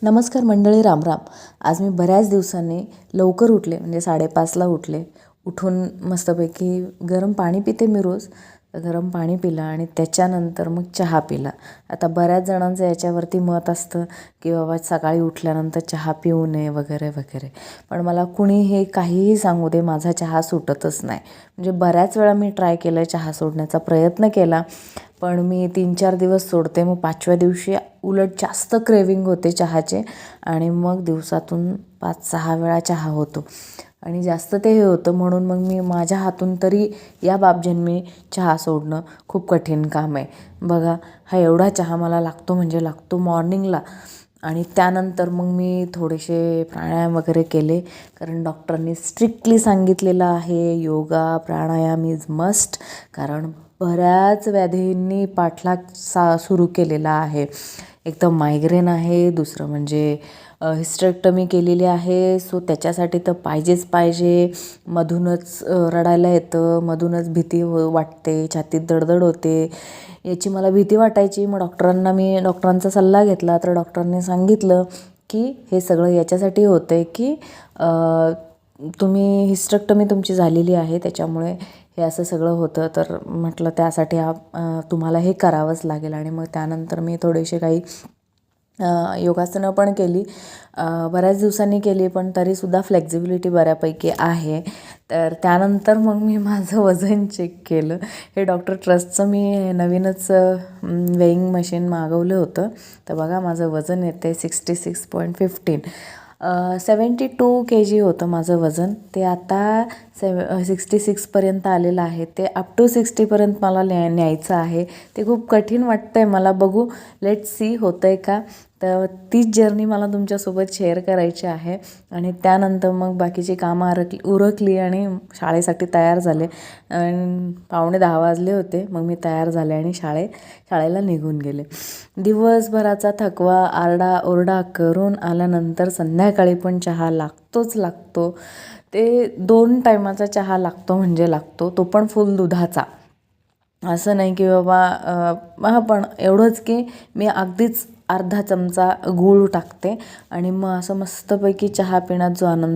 नमस्कार मंडळी, रामराम. आज मी बऱ्याच दिवसांनी लवकर उठले, म्हणजे 5:30ला उठले. उठून मस्तपैकी गरम पाणी पिते मी रोज. गरम पाणी पिलं आणि त्याच्यानंतर मग चहा पिला. आता बऱ्याच जणांचं याच्यावरती मत असतं की बाबा सकाळी उठल्यानंतर चहा पिऊ नये वगैरे वगैरे. पण मला कुणीही काहीही सांगू दे, माझा चहा सुटतच नाही. म्हणजे बऱ्याच वेळा मी ट्राय केलं, चहा सोडण्याचा प्रयत्न केला, पण मी 3-4 दिवस सोडते. मग 5व्या दिवशी उलट जास्त क्रेविंग होते चहाचे आणि मग दिवसातून 5-6 वेळा चहा होतो आणि जास्त ते हे होतं. म्हणून मग मी माझ्या हातून तरी या बाबजन्मी चहा सोडणं खूप कठीण काम आहे. बघा, हा एवढा चहा मला लागतो म्हणजे लागतो मॉर्निंगला. आणि त्यानंतर मग मी थोडेसे प्राणायाम वगैरे केले, कारण डॉक्टरांनी स्ट्रिक्टली सांगितलेलं आहे योगा प्राणायाम इज मस्ट. कारण बऱ्याच व्याधींनी पाठलाग सुरू केलेला आहे. एक तर मायग्रेन आहे, दुसरं म्हणजे हिस्टेरेक्टमी केलेली आहे. सो त्याच्यासाठी तर पाहिजेच पाहिजे. मधूनच रडायला येतं, मधूनच भीती वाटते, छातीत दडदड होते. याची मला भीती वाटायची. मग डॉक्टरांचा सल्ला घेतला, तर डॉक्टरांनी सांगितलं की हे सगळं याच्यासाठी होतं आहे की तुम्ही हिस्टेरेक्टमी तुमची झालेली आहे, त्याच्यामुळे हे असं सगळं होतं. तर म्हटलं त्यासाठी तुम्हाला हे करावंच लागेल. आणि मग त्यानंतर मी थोडेसे काही योगासनं पण केली, बऱ्याच दिवसांनी केली, पण तरीसुद्धा फ्लेक्झिबिलिटी बऱ्यापैकी आहे. तर त्यानंतर मग मी माझं वजन चेक केलं. हे डॉक्टर ट्रस्टचं मी नवीनच वेईंग मशीन मागवलं होतं. तर बघा, माझं वजन येते 66.15. 72 kg होतं माझं वजन. ते आता 66पर्यंत आलेलं आहे. ते अप टू 60पर्यंत मला न्यायचं आहे. ते खूप कठीण वाटतं आहे मला. बघू, लेट्स सी होतं आहे का. तर तीच जर्नी मला तुमच्यासोबत शेअर करायची आहे. आणि त्यानंतर मग बाकीची कामं उरकली आणि शाळेसाठी तयार झाले. 9:45 वाजले होते. मग मी तयार झाले आणि शाळेला निघून गेले. दिवसभराचा थकवा आरडाओरडा करून आल्यानंतर संध्याकाळी पण चहा लागतोच लागतो. ते 2 टायमाचा चहा लागतो म्हणजे लागतो, तो पण फुल दुधाचा. असं नाही की बाबा पण एवढंच की मी अगदीच अर्धा चमचा गूळ टाकते आणि मग असं मस्तपैकी चहा पिण्यात जो आनंद